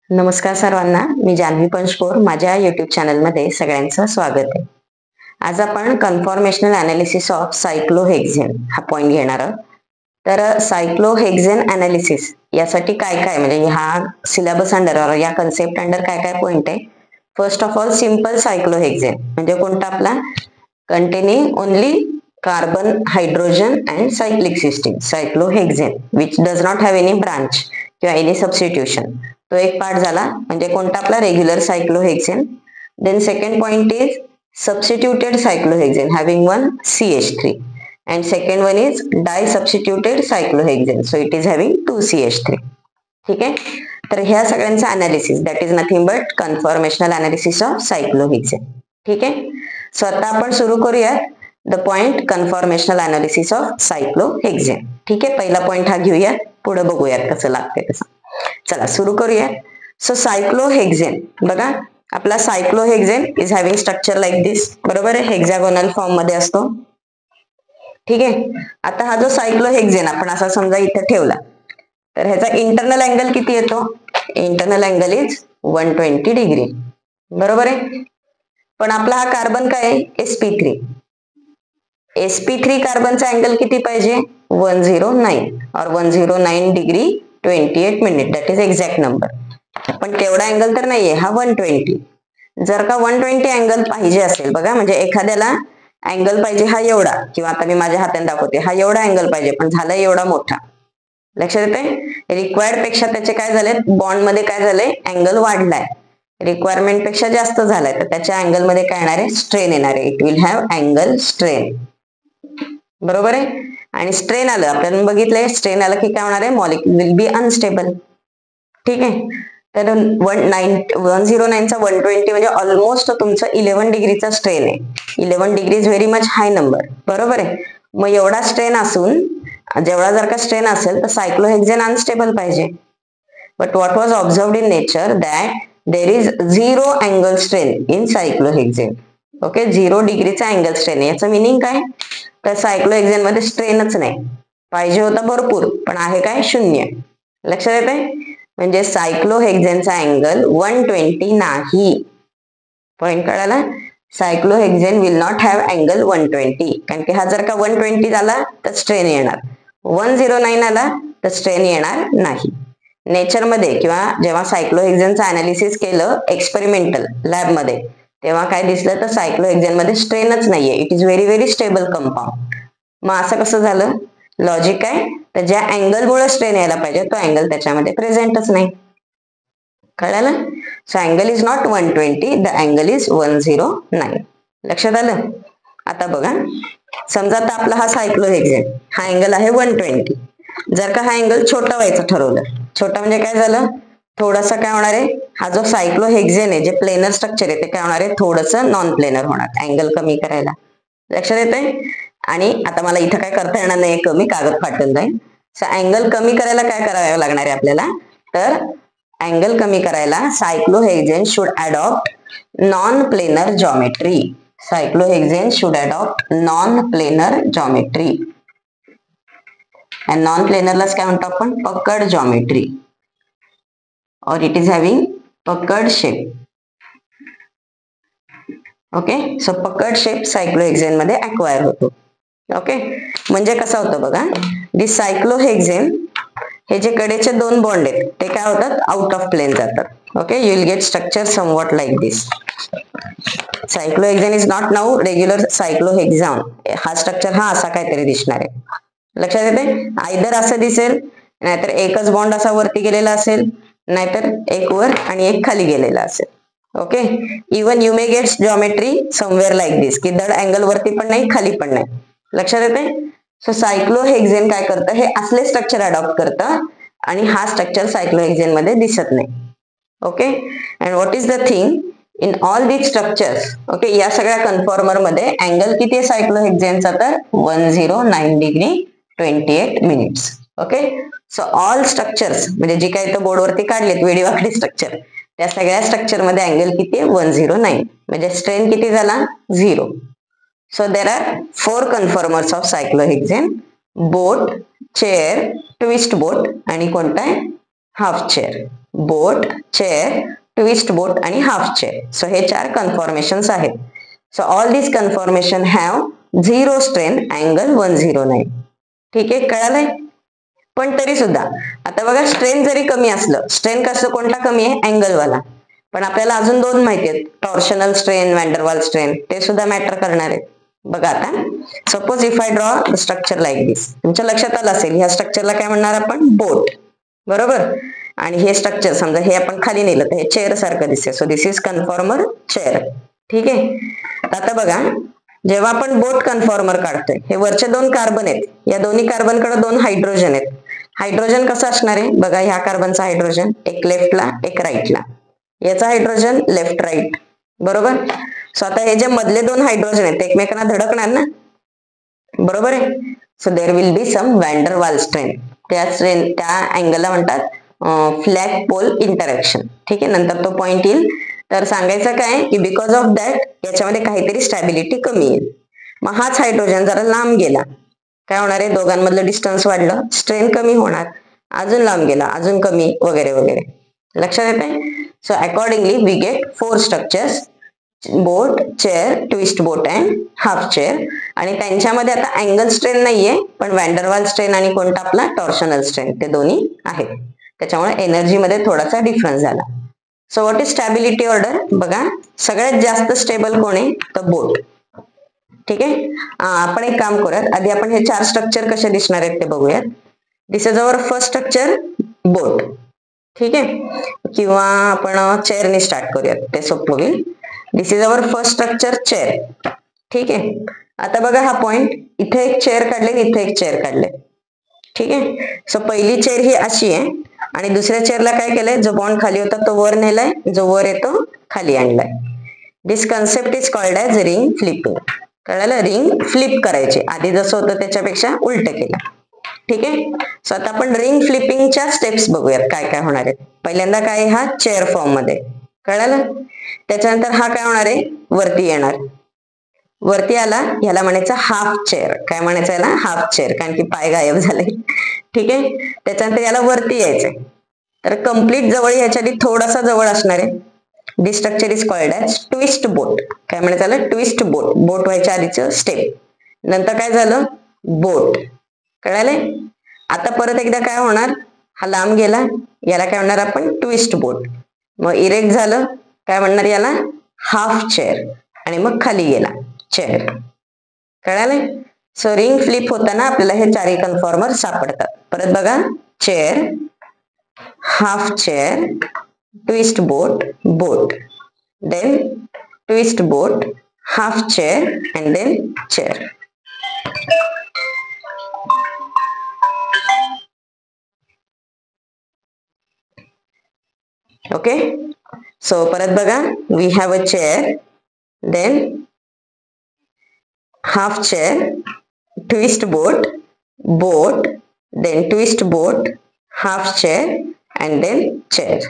नमस्कार सर्वांना, मी जान्हवी पंचपोर. माझ्या यूट्यूब चॅनलमध्ये सगळ्यांचं स्वागत आहे. आज आपण कन्फॉर्मेशनल अनालिसिस ऑफ सायक्लोहेक्झेन हा पॉइंट घेणार आहोत. तर सायक्लोहेक्झेन अनालिसिस यासाठी काय काय म्हणजे हा सिलेबस अंडर या कन्सेप्ट अंडर काय काय पॉइंट आहे. First of all simple cyclohexane म्हणजे कोणता आपला containing only carbon, hydrogen and cyclic system, cyclohexane which does not have any branch किंवा एनी सबस्टिट्यूशन. तो एक पार्ट झाला म्हणजे कोणता आपला regular cyclohexane. Then second point is substituted cyclohexane having one CH3 and second one is disubstituted cyclohexane, so it is having 2 CH3. ठीक आहे. तर ह्या सगळ्यांचा analysis that is nothing but conformational analysis of cyclohexane. ठीक आहे. So आता आपण सुरू करूयात the point conformational analysis of cyclohexane. ठीक आहे. पहिला पॉइंट हा घेऊयात, पुढे बघूयात कसं लागते तसं. चला सुरू करूया. सो सायक्लोहेक्झेन बघा, आपला सायक्लोहेक्झेन is having structure like this. बरोबर आहे, हेक्झागोनल फॉर्म मध्ये असतो. ठीक आहे. आता हा जो सायक्लोहेक्झेन आपण असा समजा इथे ठेवला तर ह्याचा इंटरनल अँगल किती येतो? Internal angle is 120 degree. बरोबर आहे. पण आपला हा कार्बन काय आहे? sp3. sp3 कार्बनचा अँगल किती पाहिजे? 109 और 109 degree 28 minute, that is exact number. पण तेवढा अँगल तर नाहीये, हा 120. जर का 120 अँगल पाहिजे असेल बघा, म्हणजे एखाद्याला अँगल पाहिजे हा एवढा, किंवा आता मी माझ्या हाताने दाखवते हा एवढा अँगल पाहिजे पण झाला एवढा मोठा. लक्षात येते? रिक्वायर्ड पेक्षा त्याचे काय झाले, बॉन्ड मध्ये काय झालंय, अँगल वाढलाय. रिक्वायरमेंट पेक्षा जास्त झालाय तर त्याच्या अँगल मध्ये काय येणार आहे? स्ट्रेन येणार आहे. It will have angle strain. बरोबर आहे. आणि स्ट्रेन आलं, आपण बघितलंय स्ट्रेन आलं की काय होणार आहे? Molecule will be unstable. ठीक आहे. तर 109 चा 120 म्हणजे ऑलमोस्ट तुमचं 11 डिग्रीचा स्ट्रेन आहे. 11 degree is very much hi number. बरोबर आहे. मग एवढा स्ट्रेन असून जेवढा जर का स्ट्रेन असेल तर सायक्लोहेक्झेन अनस्टेबल पाहिजे. But what was observed in nature that there is 0 angle strain in cyclohexane. Okay, 0 डिग्रीचा अँगल स्ट्रेन. याचं मिनिंग काय? तर सायक्लोहेक्झेन मध्ये स्ट्रेनच नाही. पाहिजे होता भरपूर पण आहे काय? 0. लक्षात येते? म्हणजे सायक्लोहेक्झेनचा अँगल 120 नाही. पॉइंट कळाला? सायक्लोहेक्झेन विल नॉट हॅव अँगल 120, कारण की हा जर का 120 आला तर स्ट्रेन येणार, 109 आला तर स्ट्रेन येणार नाही. नेचर मध्ये किंवा जेव्हा सायक्लोहेक्झेनचं अनालिसिस केलं एक्सपेरिमेंटल लॅब मध्ये तेव्हा काय दिसलं तर सायक्लोहेक्झेन मध्ये स्ट्रेनच नाहीये. It is very very stable compound. मग असं कसं झालं? लॉजिक काय? तर ज्या अँगल मुळे स्ट्रेन यायला पाहिजे तो अँगल त्याच्यामध्ये प्रेझेंटच नाही. कळालं? So angle is not 120, the angle is 109. लक्षात आलं? आता बघा, समजा आता आपला हा सायक्लोहेक्झेन हा अँगल आहे 120. जर का हा अँगल छोटा व्हायचं ठरवलं, छोटा म्हणजे काय झालं? थोडासा काय होणार आहे? हा जो सायक्लोहेक्झेन आहे जे प्लेनर स्ट्रक्चर आहे ते काय होणार आहे? थोडंसं नॉन प्लेनर होणार, अँगल कमी करायला. लक्षात येते? आणि आता मला इथं काय करता येणार नाही, कमी कागद फाटून जाईल. सो अँगल कमी करायला काय करावं लागणार आहे आपल्याला? तर अँगल कमी करायला cyclohexane should adopt non planar geometry. Cyclohexane should adopt non planar geometry. आणि नॉन प्लेनरलाच काय म्हणतो आपण? Pucker geometry. और it is having pucker shape. Okay, so pucker shape cyclohexane मध्ये अक्वायर होतो. ओके, म्हणजे कसं होतं बघा, दिस सायक्लोहेक्झेन हे जे कडेचे 2 बॉन्ड आहेत ते काय होतात? आउट ऑफ प्लेन जातात. Okay, you will get structure somewhat like this. Cyclohexane is not now regular cyclohexane. हा स्ट्रक्चर हा असा काहीतरी दिसणार आहे. लक्षात येते? आयदर असं दिसेल, नाहीतर एकच बॉन्ड असा वरती गेलेला असेल, नाहीतर एक वर आणि एक खाली गेलेला असेल. Okay, even you may get geometry somewhere like this, की दड अँगल वरती पण नाही खाली पण नाही. लक्षात येते? सो सायक्लोहेक्झेन काय करतं? हे असले स्ट्रक्चर अडॉप्ट करतं आणि हा स्ट्रक्चर सायक्लोहेक्झेन मध्ये दिसत नाही. Okay, and what is the thing in all these structures? Okay, या सगळ्या कन्फॉर्मर मध्ये अँगल किती आहे सायक्लोहेक्झेनचा? तर 109 degree 28 minutes. Okay, so all structures म्हणजे जी काही तो बोर्डवरती काढलेत वेडीवाकडी स्ट्रक्चर, त्या सगळ्या स्ट्रक्चर मध्ये अँगल किती आहे? 109. म्हणजे स्ट्रेन किती झाला? 0. So there are 4 conformers of cyclohexane: boat, chair, twist boat आणि कोणता आहे? Half chair. Boat, chair, twist boat आणि हाफ चेअर. सो हे 4 कन्फॉर्मेशन्स आहेत. So all this conformation have 0 strain angle 109. ठीक आहे, कळालंय? पण तरी सुद्धा आता बघा, स्ट्रेन जरी कमी असलं, स्ट्रेन कसं कोणता कमी आहे? अँगल वाला. पण आपल्याला अजून 2 माहिती आहेत, टॉर्शनल स्ट्रेन, वॅन्डरवाल स्ट्रेन, ते सुद्धा मॅटर करणार आहेत. बघा आता, suppose if I draw the structure like this. तुमच्या लक्षात आलं असेल, ह्या स्ट्रक्चरला काय म्हणणार आपण? बोट, बरोबर. आणि हे स्ट्रक्चर समजा हे आपण खाली नेलं तर हे चेअर सारखं दिसते. So this is conformer chair. ठीक आहे, आता बघा, जेव्हा आपण बोट कन्फॉर्मर काढतोय, हे वरचे 2 कार्बन आहेत, या दोन्ही कार्बनकडे 2 हायड्रोजन आहेत. हायड्रोजन कसं असणार आहे? बघा, ह्या कार्बनचा हायड्रोजन एक लेफ्टला एक राईटला, याचा हायड्रोजन लेफ्ट राईट, बरोबर. सो आता हे जे मधले 2 हायड्रोजन आहेत ते एकमेकांना धडकणार ना, बरोबर आहे. So there will be some van der Waals strain. त्या अँगलला म्हणतात फ्लॅग पोल इंटरॅक्शन. ठीक आहे, नंतर तो पॉइंट येईल. तर सांगायचं काय की बिकॉज ऑफ दॅट याच्यामध्ये काहीतरी स्टॅबिलिटी कमी येईल. मग हाच हायड्रोजन जरा लांब गेला, काय होणार आहे? दोघांमधलं डिस्टन्स वाढलं, स्ट्रेन कमी होणार. अजून लांब गेला, अजून कमी, वगैरे वगैरे. लक्षात येते? So accordingly we get 4 structures, boat, chair, twist boat and half chair. आणि त्यांच्यामध्ये आता अँगल स्ट्रेन नाहीये, पण वॅन्डरवाल स्ट्रेन आणि कोणता आपला टॉर्शनल स्ट्रेन, ते दोन्ही आहेत. त्याच्यामुळे एनर्जी मध्ये थोडासा डिफरन्स झाला. So what is stability order? बघा, सगळ्यात जास्त स्टेबल कोण आहे? तर बोट. ठीक आहे, आपण एक काम करूयात, आधी आपण हे 4 स्ट्रक्चर कसे दिसणार आहेत ते बघूयात. दिस इज अवर फर्स्ट स्ट्रक्चर, बोट. ठीक आहे, किंवा आपण चेअरने स्टार्ट करूयात, ते सोपं होईल. This is our first structure, chair. ठीक आहे, आता बघा हा पॉइंट, इथे एक चेअर काढले, इथे एक चेअर काढले. ठीक आहे, सो पहिली चेअर ही अशी आहे आणि दुसऱ्या चेअरला काय केलंय? जो बॉन्ड खाली होता तो वर नेलाय, जो वर येतो खाली आणलाय. This concept is called as ring flipping. कळलं? रिंग फ्लिप करायचे, आधी जसं होतं त्याच्यापेक्षा उलट केलं. ठीक आहे, सो आता आपण रिंग फ्लिपिंगच्या स्टेप्स बघूयात काय काय होणार आहेत. पहिल्यांदा काय? हा चेअर फॉर्म मध्ये, कळलं? त्याच्यानंतर हा काय होणार आहे? वरती येणार. वरती आला, ह्याला म्हणायचं हाफ चेअर. काय म्हणायचं याला? हाफ चेअर, कारण की पाय गायब झाले. ठीक आहे, त्याच्यानंतर याला वरती यायचंय, तर कम्प्लीट जवळ ह्याच्या आधी थोडासा जवळ असणार आहे. This structure is called as twist boat. काय म्हणायचं याला? Twist boat. बोट व्हायच्या आधीचं स्टेप. नंतर काय झालं? बोट. कळालंय? आता परत एकदा काय होणार? हा लांब गेला, याला काय म्हणणार आपण? Twist boat. मग इरेक्ट झालं, काय म्हणणार याला? Half chair. आणि मग खाली गेला, चेअर. कळालंय? सो रिंग फ्लिप होताना आपल्याला हे 4 कन्फॉर्मर सापडतात. परत बघा, chair, half chair, twist boat, boat, then twist boat, half chair and then chair. Okay, so परत बघा, we have a chair, then half chair, twist boat, boat, then twist boat, half chair and then chair.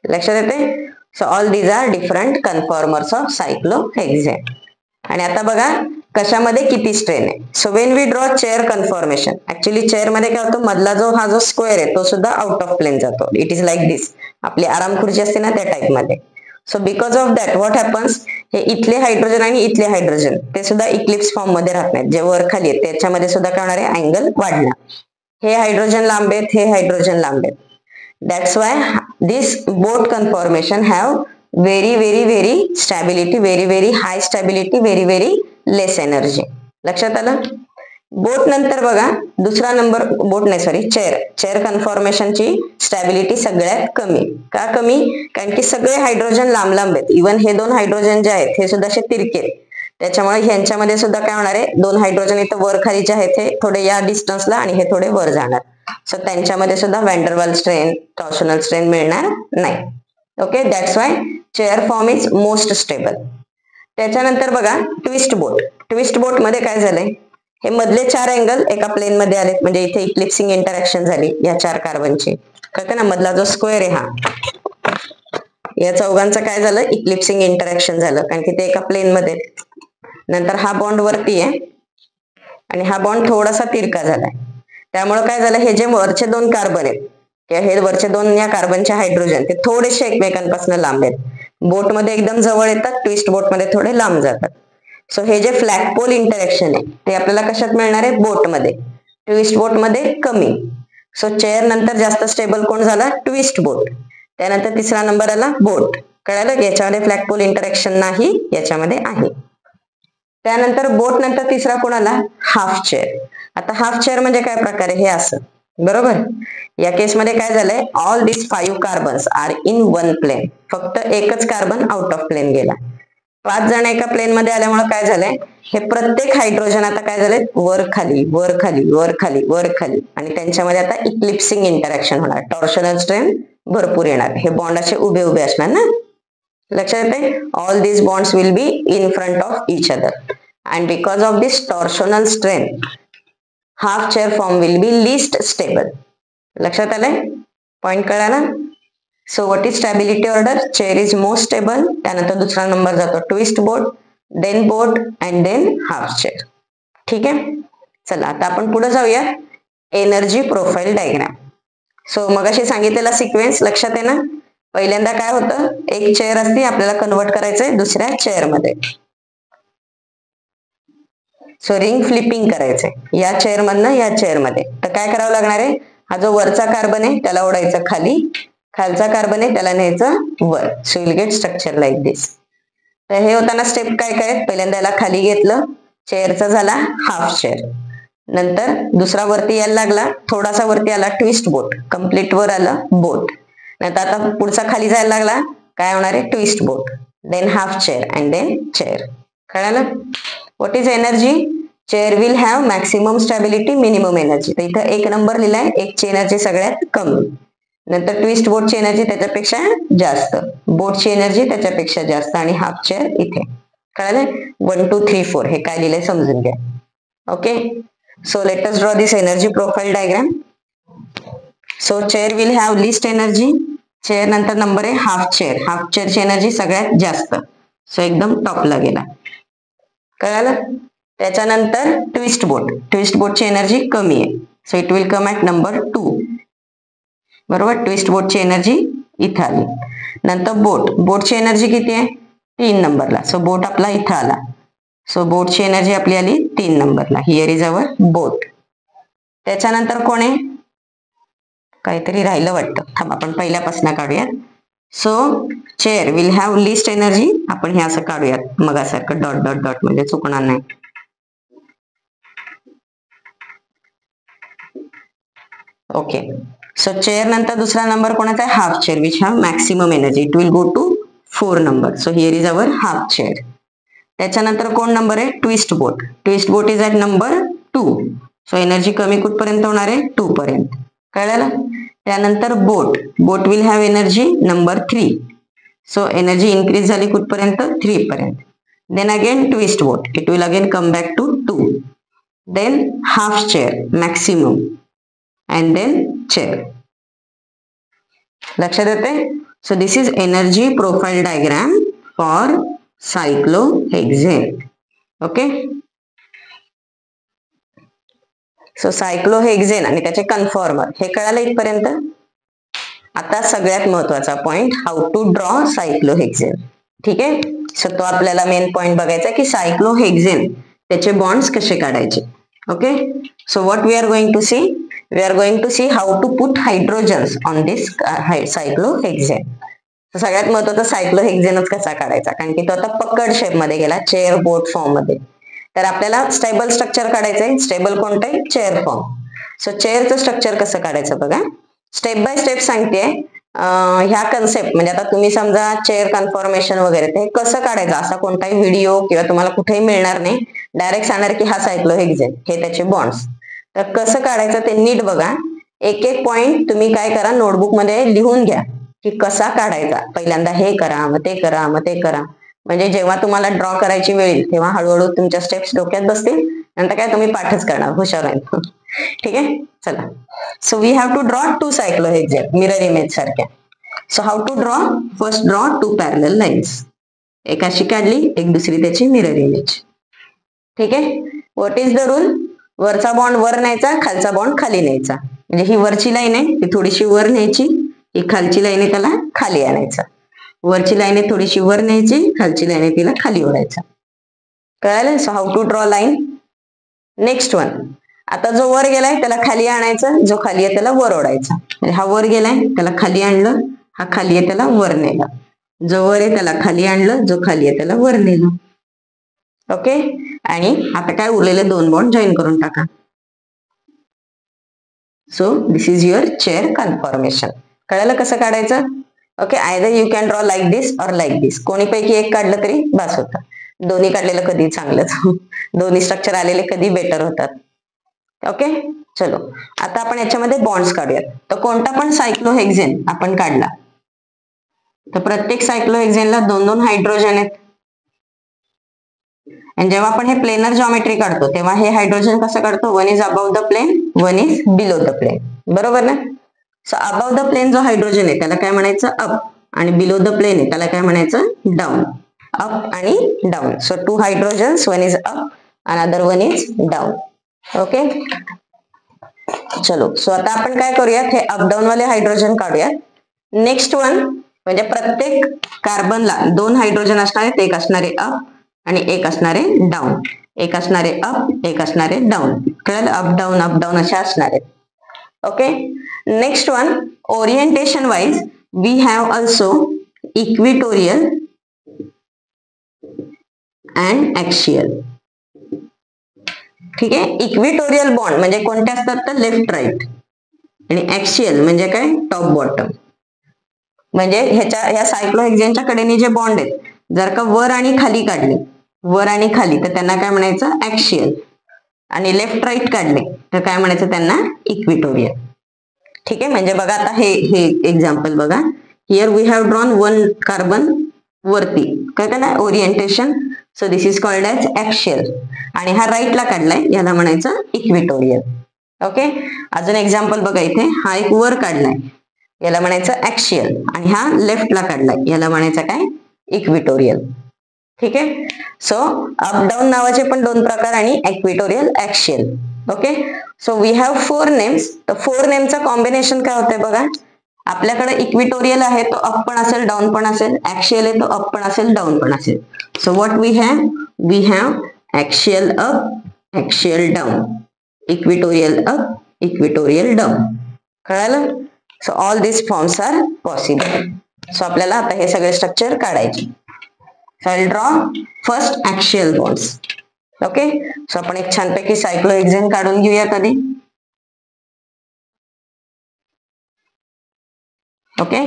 लक्षात येते? So all these are different conformers of cyclohexane. आणि आता बघा कशामध्ये किती strain आहे. So when we draw chair conformation, actually chair मध्ये काय होतं? मधला हा जो स्क्वेअर आहे तो सुद्धा आउट ऑफ प्लेन जातो. इट इज लाईक दिस. आपली आराम खुर्ची असते ना, त्या टाइप मध्ये. So because of that what happens? हे इथले हायड्रोजन आणि इथले हायड्रोजन ते सुद्धा इक्लिप्स फॉर्म मध्ये राहत नाहीत. जे वर खाली आहेत त्याच्यामध्ये सुद्धा काय होणार आहे? अँगल वाढणार. हे हायड्रोजन लांब आहेत, हे हायड्रोजन लांब आहेत. That's why this boat conformation have very stability, very high stability, very less energy. लक्षात आलं? बोट नंतर बघा दुसरा नंबर, बोट नाही सॉरी, चेअर कन्फॉर्मेशनची स्टॅबिलिटी सगळ्यात कमी. का कमी? कारण की सगळे हायड्रोजन लांब लांब आहेत. इव्हन हे 2 हायड्रोजन जे आहेत हे सुद्धा असे तिरके आहेत. त्याच्यामुळे ह्यांच्यामध्ये सुद्धा काय होणार आहे? 2 हायड्रोजन इथं वर खाली जे आहेत हे थोडे या डिस्टन्सला आणि हे थोडे वर जाणार. सो त्यांच्यामध्ये सुद्धा वॅन्डरवाल स्ट्रेन, टॉर्शनल स्ट्रेन मिळणार नाही. Okay, that's why chair form is most stable. त्याच्यानंतर बघा ट्विस्ट बोट. ट्विस्ट बोट मध्ये काय झालंय? हे मधले 4 अँगल एका प्लेन मध्ये आलेत, म्हणजे इथे इक्लिप्सिंग इंटरॅक्शन झाली या 4 कार्बनची. कळतं ना? मधला जो स्क्वेअर आहे हा, या चौघांचं काय झालं? इक्लिप्सिंग इंटरॅक्शन झालं, कारण की ते एका प्लेन मध्ये. नंतर हा बॉन्ड वरती आहे आणि हा बॉन्ड थोडासा तिरका झालाय. त्यामुळे काय झालं? हे जे वरचे 2 कार्बन आहेत किंवा हे वरचे दोन या कार्बनचे हायड्रोजन ते थोडेसे एकमेकांपासून लांब आहेत. बोटमध्ये एकदम जवळ येतात, ट्विस्ट बोटमध्ये थोडे लांब जातात. सो हे जे फ्लॅगपोल इंटरॅक्शन आहे ते आपल्याला कशात मिळणार आहे? बोटमध्ये. ट्विस्ट बोटमध्ये कमी. सो चेअर नंतर जास्त स्टेबल कोण झाला? ट्विस्ट बोट. त्यानंतर तिसरा नंबर आला बोट. कळालं? याच्यामध्ये फ्लॅगपोल इंटरॅक्शन नाही, याच्यामध्ये आहे. त्यानंतर बोट नंतर तिसरा कोण आला? Half chair. आता हाफ चेअर म्हणजे काय प्रकारे? हे असं, बरोबर. या केसमध्ये काय झालंय? All this 5 carbons are in one plane. फक्त एकच कार्बन आउट ऑफ प्लेन गेला. 5 जण एका प्लेन मध्ये आल्यामुळे काय झालंय? हे प्रत्येक हायड्रोजन आता काय झालंय? वर खाली वर खाली वर खाली वर खाली, आणि त्यांच्यामध्ये आता इक्लिप्सिंग इंटरॅक्शन होणार. टॉर्शनल स्ट्रेन भरपूर येणार. हे बॉन्ड असे उभे उभे असणार ना. लक्षात येते? All this bonds will be in front of each other, and because of this torsional strain half chair form will be least stable. लक्षात आलंय? पॉइंट कळाला? So what is stability order? Chair is most stable, त्यानंतर दुसरा number जातो twist boat, then boat and then half chair. ठीक आहे, चला आता आपण पुढे जाऊया. Energy profile diagram. सो मगाशी सांगितलेला सिक्वेन्स लक्षात आहे ना? पहिल्यांदा काय होतं? एक चेअर असते, आपल्याला कन्वर्ट करायचंय दुसऱ्या चेअर मध्ये. सो रिंग फ्लिपिंग करायचंय या चेअर मधनं या चेअर मध्ये. तर काय करावं लागणार आहे? हा जो वरचा कार्बन आहे त्याला ओढायचं खाली, खालचा कार्बन आहे त्याला न्यायचं वर. So will get structure like this. तर हे होताना स्टेप काय काय? पहिल्यांदा याला खाली घेतलं, चेअरचा झाला हाफ चेअर. नंतर दुसरा वरती यायला लागला, थोडासा वरती आला ट्विस्ट बोट, कम्प्लीट वर आलं बोट. नंतर आता पुढचा खाली जायला लागला, काय होणार आहे? Twist boat, then half chair and then chair. कळालं? What is energy? Chair will have maximum stability, minimum energy. तर इथं एक नंबर लिहिलाय, एकची एनर्जी सगळ्यात कमी. नंतर ट्विस्ट बोटची एनर्जी त्याच्यापेक्षा जास्त, बोटची एनर्जी त्याच्यापेक्षा जास्त, आणि हाफ चेअर इथे. कळालं? 1 2 3 4 हे काय लिहिलंय समजून घ्या. Okay, so let us draw this energy profile diagram. So chair will have list energy. Chair नंतर नंबर आहे हाफ चेअर. हाफ चेअरची एनर्जी सगळ्यात जास्त, सो एकदम टॉपला गेला. कळालं? त्याच्यानंतर ट्विस्ट बोट. ट्विस्ट बोटची एनर्जी कमी आहे, so it will come at number 2. बरोबर, ट्विस्ट बोटची एनर्जी इथं आली. नंतर बोट. बोटची एनर्जी किती आहे? 3 नंबरला. सो बोट आपला इथं आला. सो बोटची एनर्जी आपली आली 3 नंबरला. हिअर इज अवर बोट. त्याच्यानंतर कोण आहे? काहीतरी राहिलं वाटतं, थांब आपण पहिल्यापासून काढूयात. So chair will have list energy. आपण हे असं काढूयात मगासारखं, डॉट डॉट डॉट, म्हणजे चुकणार नाही. ओके, सो चेअर नंतर दुसरा नंबर कोणाचा आहे? Half chair, which have maximum energy. It will go to 4 number. So here is our half chair. त्याच्यानंतर कोण नंबर आहे? Twist boat. Twist boat is at number 2. So energy कमी कुठपर्यंत होणार आहे? 2 पर्यंत. कळलं? त्यानंतर boat. Boat will have energy number 3. So energy increase झाली कुठपर्यंत? 3 पर्यंत. Then again twist boat. It will again come back to 2. Then half chair maximum, and then chair. लक्षात येते? So this is energy profile diagram for cyclohexane. Okay? So cyclohexane आणि त्याचे conformer हे कळालं इथपर्यंत. आता सगळ्यात महत्वाचा पॉइंट, हाऊ टू ड्रॉ सायक्लोहेक्झेन. ठीक आहे, सो तो आपल्याला मेन पॉइंट बघायचा की सायक्लोहेक्झेन त्याचे बॉन्ड्स कसे काढायचे. Okay, so what we are going to see? We are going to see how to put hydrogens on this cyclohexane. सगळ्यात महत्वाचा सायक्लोहेक्झेनच कसा काढायचा, कारण की तो आता पकड शेप मध्ये गेला, चेअर बोट फॉर्म मध्ये. तर आपल्याला स्टेबल स्ट्रक्चर काढायचंय. स्टेबल कोणतं आहे? Chair form. सो चेअरचं स्ट्रक्चर कसं काढायचं बघा. स्टेप बाय स्टेप सांगते. ह्या कन्सेप्ट म्हणजे आता तुम्ही समजा चेअर कन्फॉर्मेशन वगैरे ते कसं काढायचं असा कोणताही व्हिडिओ किंवा तुम्हाला कुठेही मिळणार नाही. डायरेक्ट सांगणार की हा सायक्लोहेक्झेन, हे त्याचे बॉन्ड्स. तर कसं काढायचं ते नीट बघा. एक एक पॉइंट तुम्ही काय करा, नोटबुक मध्ये लिहून घ्या की कसा काढायचा. पहिल्यांदा हे करा, मग ते करा, मग ते करा. म्हणजे जेव्हा तुम्हाला ड्रॉ करायची वेळ येईल तेव्हा हळूहळू तुमच्या स्टेप्स डोक्यात बसतील. नंतर काय तुम्ही पाठच करणार, हुशार आहे. ठीक आहे, चला. So we have to draw 2 cyclohexane mirror image सारख्या. So how to draw? First draw 2 parallel lines. एक अशी काढली, एक दुसरी त्याची मिरर इमेज. ठीक आहे, व्हॉट इज द रूल? वरचा बॉन्ड वर न्यायचा, खालचा बॉन्ड खाली न्यायचा. म्हणजे ही वरची लाईन आहे ती थोडीशी वर न्यायची, ही खालची लाईन आहे त्याला खाली आणायचं. वरची लाईन आहे थोडीशी वर न्यायची, खालची लाईन आहे तिला खाली ओढायचं. कळालं? So how to draw line. Next one, आता जो वर गेलाय त्याला खाली आणायचं, जो खाली आहे त्याला वर ओढायचा. म्हणजे हा वर गेलाय त्याला खाली आणलं, हा खाली आहे त्याला वर नेलं. जो वर आहे त्याला खाली आणलं, जो खाली आहे त्याला वर नेलं. ओके. आणि आता काय उरलेले दोन बॉन्ड जॉईन करून टाका. So this is your chair conformation. कळालं कसं काढायचं? Okay. Either you can draw like this और लाईक दिस. कोणीपैकी एक काढलं तरी बस होतं. दोन्ही काढलेलं कधी चांगलंच. दोन्ही स्ट्रक्चर आलेले कधी बेटर होतात. ओके. चलो आता आपण याच्यामध्ये बॉन्ड्स काढूयात. तर कोणता पण सायक्लोहेक्झेन आपण काढला तर प्रत्येक सायक्लोहेक्झेनला 2-2 हायड्रोजन आहेत. आणि जेव्हा आपण हे प्लेनर जॉमेट्री काढतो तेव्हा हे हायड्रोजन कसं काढतो? One is above the plane, one is below the plane. बरोबर ना? सो अबाव द प्लेन जो हायड्रोजन आहे त्याला काय म्हणायचं? अप. आणि बिलो द प्लेन आहे त्याला काय म्हणायचं? डाऊन. अप आणि down. So 2 hydrogens, one is up another one is down. Okay. चलो सो आता आपण काय करूयात? हे अप डाऊन वाले हायड्रोजन काढूयात. नेक्स्ट वन म्हणजे प्रत्येक कार्बनला 2 हायड्रोजन असणार आहेत, एक असणारे अप आणि एक असणारे डाऊन. एक असणारे अप, एक असणारे डाऊन. कळलं? अप डाऊन असे असणार आहेत. Okay. Next one, orientation wise we have also equatorial and axial. ठीक आहे. इक्विटोरियल बॉन्ड म्हणजे कोणते असतात? तर लेफ्ट राईट. आणि ॲक्सियल म्हणजे काय? Top bottom. म्हणजे ह्या सायक्लोहेक्झेनच्या कडेने जे बॉन्ड आहेत जर का वर आणि खाली काढले, वर आणि खाली, तर त्यांना काय म्हणायचं? ॲक्सियल. आणि लेफ्ट राईट काढले तर काय म्हणायचं? त्यांना इक्विटोरियल. ठीक आहे. म्हणजे बघा आता हे एक्झाम्पल बघा. Here we have drawn 1 carbon वरती, काय ना orientation. So this is called as axial. आणि हा राईटला काढलाय याला म्हणायचं इक्विटोरियल. ओके. अजून एक्झाम्पल बघा इथे. हा एक वर काढलाय याला म्हणायचं ॲक्सियल. आणि हा लेफ्टला काढलाय याला म्हणायचं काय? इक्विटोरियल. ठीक आहे. सो अप डाऊन नावाचे पण 2 प्रकार आणि equatorial, axial. Okay. So we have 4 names. तर 4 नेमचं कॉम्बिनेशन काय होतंय बघा. आपल्याकडे इक्विटोरियल आहे तो अप पण असेल डाऊन पण असेल, ॲक्सियल आहे तो अप पण असेल डाऊन पण असेल. So what we have axial up, axial down, equatorial up, equatorial down. कळालं? So all this forms are possible. So आपल्याला आता हे सगळे स्ट्रक्चर काढायचे. So I draw first axial bonds. Okay. So आपण एक छानपैकी सायक्लोहेक्झेन काढून घेऊयात आधी. ओके.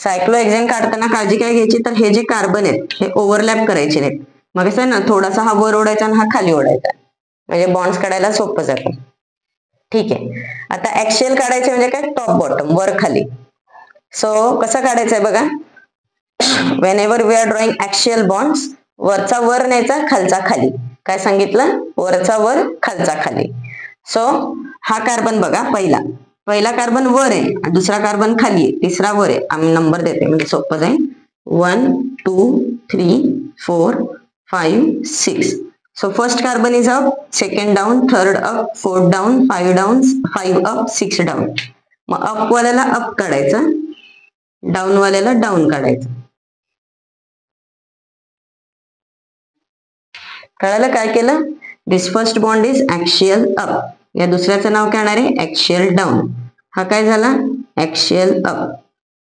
सायक्लोहेक्झेन काढताना काळजी काय घ्यायची? तर हे जे कार्बन आहेत हे ओव्हरलॅप करायचे नाहीत. मग कसं आहे ना, थोडासा हा वर ओढायचा आणि हा खाली ओढायचा, म्हणजे बॉन्ड्स काढायला सोपं जातं. ठीक आहे. आता ॲक्सियल काढायचे म्हणजे काय? टॉप बॉटम, वर खाली. सो कसं काढायचंय बघा. whenever we are drawing axial bonds, वरचा वर न्यायचा, खालचा खाली. काय सांगितलं? वरचा वर, खालचा खाली. सो हा कार्बन बघा, पहिला कार्बन वर आहे, दुसरा कार्बन खाली आहे, तिसरा वर आहे. आम्ही नंबर देते म्हणजे सोपं जाईल. 1 2 3 4 5 6. So first carbon is up, second down, third up, fourth down, 5 down, 5 up, 6 down. मग अप वाल्याला अप काढायचं, डाऊन वाल्याला डाऊन काढायचं. कळालं काय केलं? This first bond is axial up. या दुसऱ्याचं नाव काय येणार आहे? Axial down. हा काय झाला? Axial up,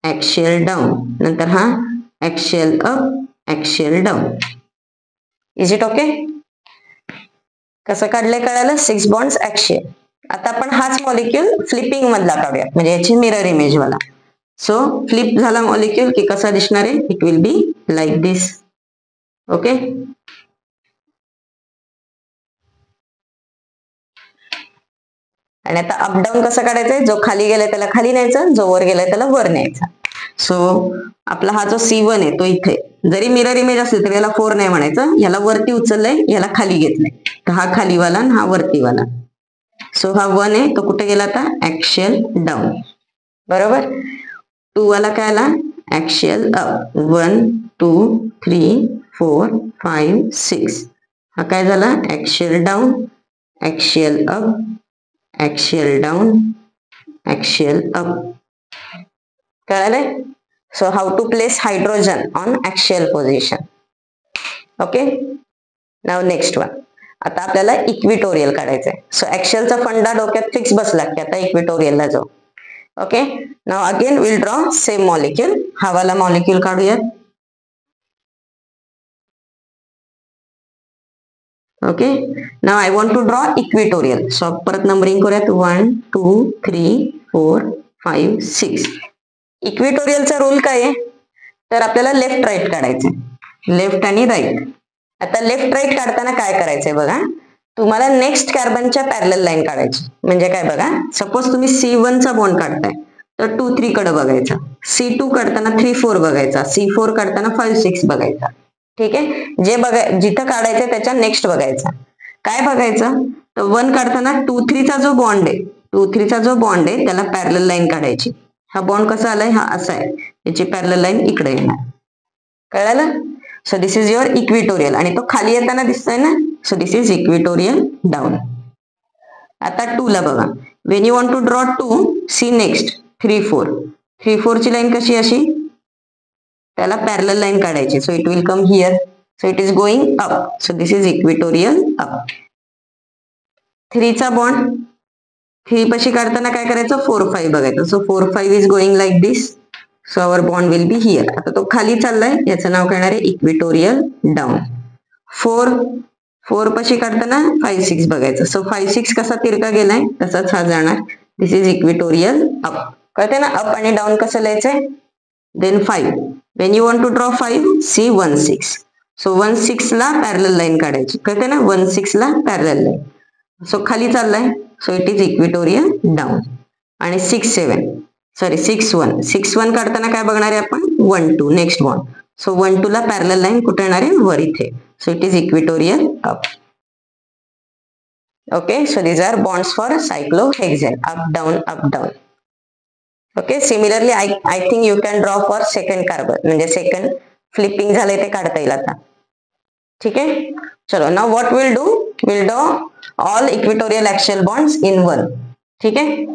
axial down. नंतर हा axial up, axial down. Is it okay? कसं काढलंय कळालं? 6 बॉन्ड्स ॲक्सियल. आता आपण हाच मॉलिक्यूल फ्लिपिंग मधला काढूया, म्हणजे याची मिरर इमेज वाला. सो फ्लिप झाला मॉलिक्यूल की कसा दिसणार आहे? It will be like this. Okay. आणि आता अप डाऊन कसं काढायचंय? जो खाली गेलाय त्याला खाली न्यायचं, जो वर गेलाय त्याला वर न्यायचा. सो आपला हा जो C1 आहे तो इथे, जरी मिरर इमेज असेल तर याला 4 नाही म्हणायचं, याला वरती उचललंय, याला खाली घेतलंय. तर हा खालीवाला आणि हा वरतीवाला. सो हा 1 आहे तो कुठे गेला आता? Axial down. बरोबर. 2 वाला काय आला? Axial up. 1 2 3 4 5 6. हा काय झाला? Axial down, axial up, axial down, axial up. कळालंय? So how to place hydrogen on axial position. Okay, नाव नेक्स्ट वन. आता आपल्याला इक्विटोरियल काढायचंय. सो ऍक्शियलचा फंडा डोक्यात फिक्स बसला की आता इक्विटोरियलला जाऊ. Okay, now again will draw same molecule. हा वाला मॉलिक्यूल काढूयात. Okay, now I want to draw equatorial. So परत नंबरिंग करूयात. 1 2 3 4 5 6. इक्विटोरियलचा रूल काय आहे? तर आपल्याला लेफ्ट राईट काढायचंय. लेफ्ट आणि राईट. आता लेफ्ट राईट काढताना काय करायचंय बघा, तुम्हाला नेक्स्ट कार्बनच्या पॅरलल लाईन काढायची. म्हणजे काय बघा, सपोज तुम्ही C1 चा बॉन्ड काढताय तर 2 3 कडे बघायचा. C2 काढताना 3 4 बघायचा. C4 काढताना 5 6 बघायचा. ठीक आहे, जे जिथं काढायचं त्याच्या नेक्स्ट बघायचा. काय बघायचं, तर 1 काढताना 2 3 चा जो बॉन्ड आहे, 2 3 चा जो बॉन्ड आहे त्याला पॅरलल लाईन काढायची. हा बॉन्ड कसा आलाय, हा असा आहे, याची पॅरलल लाईन इकडे येणार. कळालं? So this is your equatorial. आणि तो खाली येताना दिसतोय ना, so this is equatorial down. आता 2 ला बघा, when you want to draw 2, see next 3 4. 3 4 ची लाईन कशी अशी, त्याला पॅरलल लाईन काढायची. So it will come here. So it is going up. So this is equatorial up. 3 चा बॉन्ड 3 पाशी काढताना काय करायचं, 4 5 बघायचं. So 4 5 is going like this. So our bond will be here. आता तो खाली चाललाय, याचं नाव काय आहे, इक्विटोरियल डाऊन. 4 पाशी काढताना 5 6 बघायचं. सो 5 6 कसा तिरका गेलाय तसाच हा जाणार. This is equatorial up. कळते ना, अप आणि डाऊन कसं लिहायचंय. Then 5. When you want to draw 5, see 1 6. सो 1 6 ला पॅरलल लाईन काढायची. कळते ना, 1 6 ला पॅरलल लाईन. सो खाली चाललाय, so it is equatorial down. आणि 6 7 सॉरी 6 1. 6 1 काढताना काय बघणार आहे आपण, 1 2 नेक्स्ट बॉन्ड. सो 1 2 ला पॅरलल लाईन कुठे येणार आहे, वर इथे. So it is equatorial up. Okay, so these are bonds for cyclohexane. Up down up down. Okay, similarly I think you can draw for second carbon. म्हणजे second flipping झालंय ते काढता येईल आता. ठीक आहे, चलो now what will do, will draw all equatorial axial bonds in one. ठीक आहे,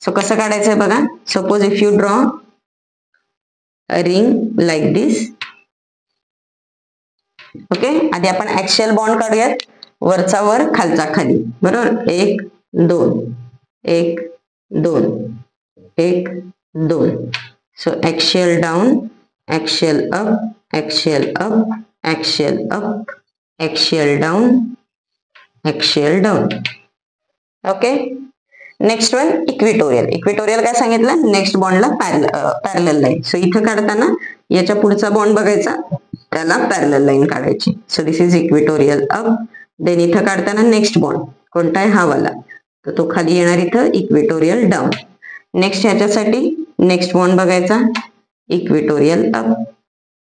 सो कसं काढायचंय बघा. Suppose if you draw a ring like this. Okay, आधी आपण ऍक्शियल बॉन्ड काढूयात. वरचा वर खालचा खाली. बरोबर, 1 2 1 2 1 2. So axial down, axial up, axial up, axial up, axial down, axial down. Okay, next one equatorial. Equatorial काय सांगितलं, नेक्स्ट बॉन्डला पॅरलल लाईन. सो इथं काढताना याच्या पुढचा बॉन्ड बघायचा, त्याला पॅरलल लाईन काढायची. So this is equatorial up. Then इथं काढताना नेक्स्ट बॉन्ड कोणता आहे, हा वाला, तर तो खाली येणार इथं, इक्विटोरियल डाऊन. नेक्स्ट ह्याच्यासाठी नेक्स्ट बॉन्ड बघायचा, equatorial up,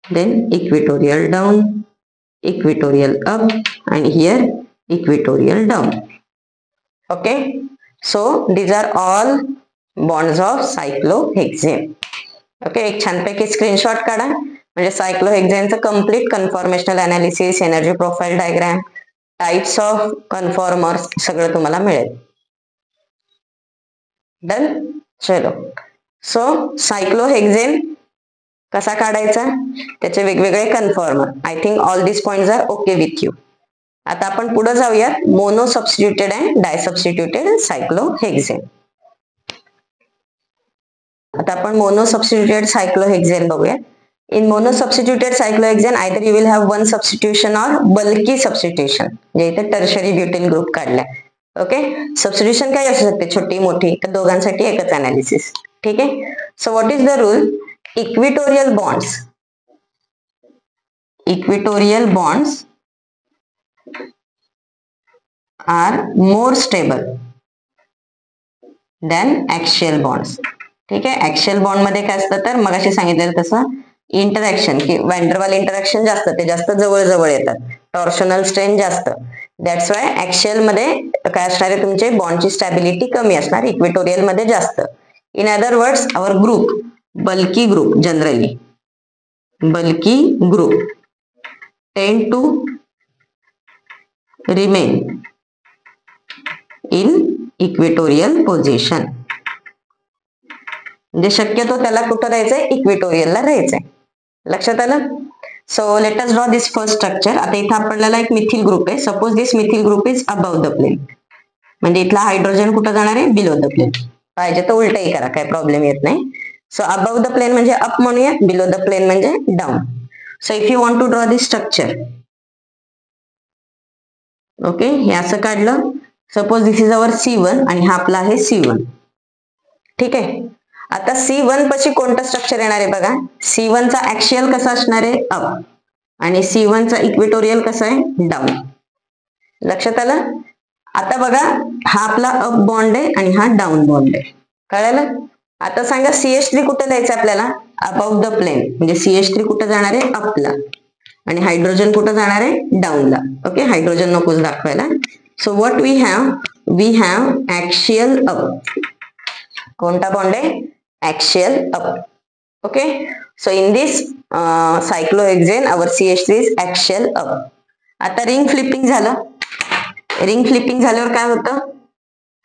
then equatorial down, equatorial up, आणि here equatorial down. Okay, so these are all bonds of cyclohexane. Okay, एक छानपैकी स्क्रीनशॉट काढा. म्हणजे सायक्लोहेक्सेनचं complete conformational analysis, energy profile diagram, types of conformers सगळं तुम्हाला मिळेल. डन, चलो. सो सायक्लोहेक्सेन कसा काढायचा, त्याचे वेगवेगळे conformer. I think all this points are okay with you. आता आपण पुढे जाऊयात, mono substituted and disubstituted cyclohexane. आता आपण मोनो सबस्टिट्यूटेड सायक्लोहेक्सेन बघूया. In monosubstituted cyclohexane either you will have one substitution or bulky substitution. जे इथे टर्शरी ब्युटेन ग्रुप काढलाय. ओके, सबस्टिट्यूशन काय असू शकते, छोटी मोठी, तर दोघांसाठी एकच अनालिसिस. ठीक आहे, so what is the rule, equatorial bonds, equatorial bonds are more stable than axial bonds. ठीक आहे, ऍक्शियल बॉन्ड मध्ये काय असतं, तर मगाशी सांगितलेलं तसं इंटरॅक्शन की वॅन्डरवाल इंटरॅक्शन जास्त, ते जास्त जवळ जवळ येतात, टॉर्शनल स्ट्रेन जास्त. दॅट्स वाय ऍक्शियल मध्ये काय असणार आहे, तुमचे बॉन्डची स्टॅबिलिटी कमी असणार, इक्विटोरियल मध्ये जास्त. In other words, our group, bulky group, generally bulky group tend to remain in equatorial position. म्हणजे शक्यतो त्याला कुठं राहायचंय, इक्वेटोरियलला राहायचंय. लक्षात आलं? So let us draw this first structure. आता इथं आपल्याला एक मिथिल ग्रुप आहे. Suppose this methyl group is above the plane. म्हणजे इथला हायड्रोजन कुठं जाणार आहे, बिलो द प्लेन. पाहिजे तर उलटही करा, काही प्रॉब्लेम येत नाही. सो अबव द प्लेन म्हणजे अप म्हणूया, बिलो द प्लेन म्हणजे down. So if you want to draw this structure, okay, हे असं काढलं. Suppose this is our C1 आणि हा आपला आहे C1. ठीक आहे. आता C1 पाशी कोणतं स्ट्रक्चर येणार आहे बघा. C1 चा ऍक्सियल कसा असणार आहे, अप, आणि C1 चा इक्वेटोरियल कसा आहे, डाऊन. लक्षात आलं? आता बघा, हा आपला अप बॉन्ड आहे आणि हा डाऊन बॉन्ड आहे. कळलं? आता सांगा CH3 कुठे द्यायचं आपल्याला, अबाउट द प्लेन. म्हणजे CH3 कुठे जाणार आहे, अपला, आणि हायड्रोजन कुठं जाणार आहे, डाऊनला. ओके, हायड्रोजन नकोच दाखवायला. So what we have axial up. कोणता बॉन्ड आहे, axial up. Okay, so in this cyclohexane our CH3 is axial up. आता रिंग फ्लिपिंग झालं. रिंग फ्लिपिंग झाल्यावर काय होतं,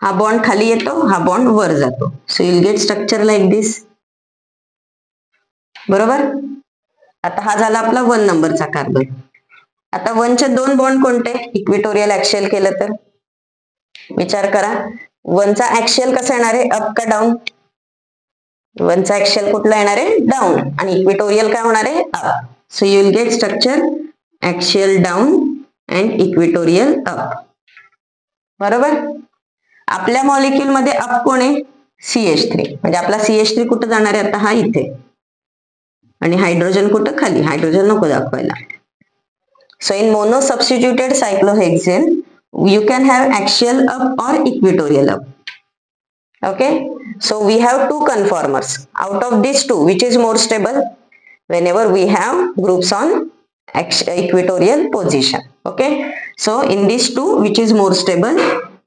हा बॉन्ड खाली येतो, हा बॉन्ड वर जातो. So you'll get structure like this. बरोबर. आता हा झाला आपला 1 नंबरचा कार्बन. आता 1चे 2 बॉन्ड कोणते, इक्वेटोरियल ऍक्सियल केलं तर विचार करा. 1चा ऍक्सियल कसा येणार आहे, अप का डाऊन. 1चा ऍक्सियल कुठला येणार आहे, डाऊन, आणि इक्वेटोरियल काय होणार आहे, up. So you will get structure axial down and equatorial up. बरोबर. आपल्या मॉलिक्यूल मध्ये अप कोण आहे, CH3. म्हणजे आपला CH3 कुठं जाणार आहे, आता हा इथे, आणि हायड्रोजन कुठं खाली. हायड्रोजन नको दाखवायला. So in mono substituted cyclohexane you can have axial up or equatorial up. Okay, so we have two conformers. Out of these two, which is more stable? Whenever we have groups on equatorial position. Okay, so in these two, which is more stable?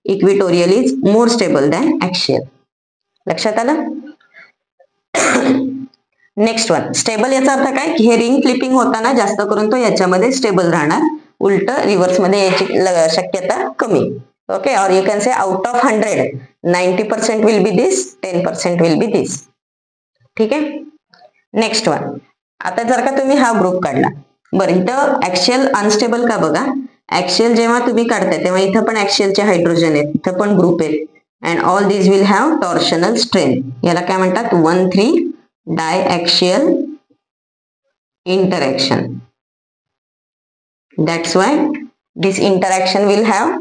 Equatorial is more stable than axial. लक्षात आलं? Next one, stable याचा अर्थ काय, की हे ring flipping होताना जास्त करून तो याच्यामध्ये स्टेबल राहणार, उलट रिव्हर्स मध्ये याची शक्यता कमी. ओके, और you can say out of 100 90% will be this, 10% will be this. ठीक आहे. नेक्स्ट वन, आता जर का तुम्ही हा ग्रुप काढला, बरं इथं ऍक्सियल अनस्टेबल का बघा. ऍक्सियल जेव्हा तुम्ही काढताय तेव्हा इथं पण ऍक्सियलचे हायड्रोजन आहेत, इथं पण ग्रुप आहेत, and all these will have torsional strain. याला काय म्हणतात, 1,3 diaxial interaction. That's why this interaction will have,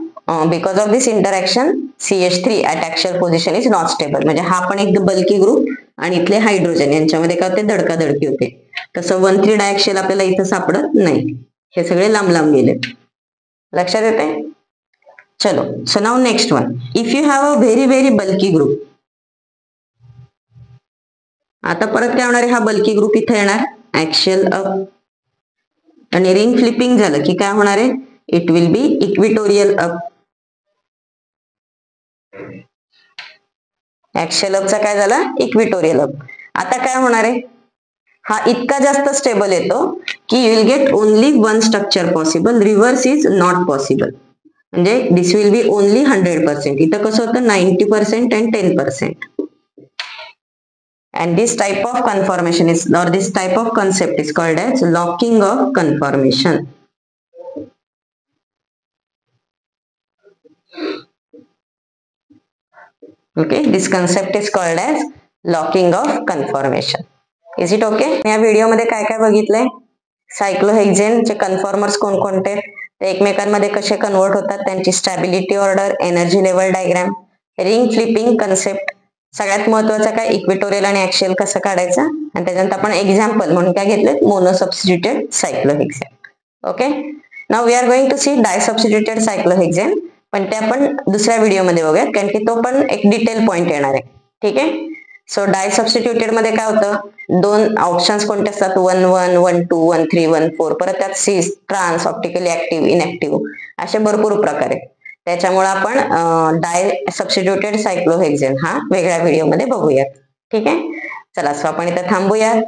because of this interaction CH3 at axial position is not stable. म्हणजे हा पण एक बल्की ग्रुप आणि इथले हायड्रोजन यांच्यामध्ये काय होते, धडकाधडकी होते. तसं 1,3 डायॲक्सियल आपल्याला इथं सापडत नाही, हे सगळे लांब लांब गेले. लक्षात येते? चलो, so now next one, if you have a very very bulky group. आता परत काय होणार आहे, हा बल्की ग्रुप इथे येणार, ऍक्सियल अप, आणि रिंग फ्लिपिंग झालं की काय होणार आहे, it will be equatorial up. Axial अपचा काय झाला, इक्वेटोरियल अप. आता काय होणार आहे, हा इतका जास्त स्टेबल येतो की you will get only 1 structure possible, reverse is not possible. म्हणजे दिस विल बी ओनली 100%. इथं कसं होतं, 90% and 10%. And this type of conformation is, or this type of concept is called as locking of conformation. Okay, this concept is called as locking of conformation. Is it okay? या video मध्ये काय काय बघितलंय, सायक्लोहेक्सेन चे conformers कोणकोणते, ते एकमेकांमध्ये कसे कन्वर्ट होतात, त्यांची stability order, energy level diagram, ring flipping concept, सगळ्यात महत्वाचं काय, इक्वेटोरियल आणि ऍक्सियल कसं काढायचं, आणि त्याच्यानंतर आपण एक्झाम्पल म्हणून काय घेतले, mono substituted cyclohexane. Okay, now we are going to see di substituted cyclohexane, पण ते आपण दुसऱ्या व्हिडिओमध्ये बघूयात, कारण की तो पण एक डिटेल पॉइंट येणार आहे. ठीक आहे. सो डाय सबस्टिट्यूटेड मध्ये काय होतं, 2 ऑप्शन्स कोणते असतात, 1,1, 1,2, 1,3, 1,4, परत त्यात सिस, ट्रान्स, ऑप्टिकली ऍक्टिव्ह, इनऍक्टिव्ह, असे भरपूर प्रकार आहेत. त्याच्यामुळे आपण डाय सबस्टिट्यूटेड सायक्लोहेक्सेन हा वेगळ्या व्हिडिओमध्ये बघूयात. ठीक आहे. चला, सो आपण इथं थांबूयात.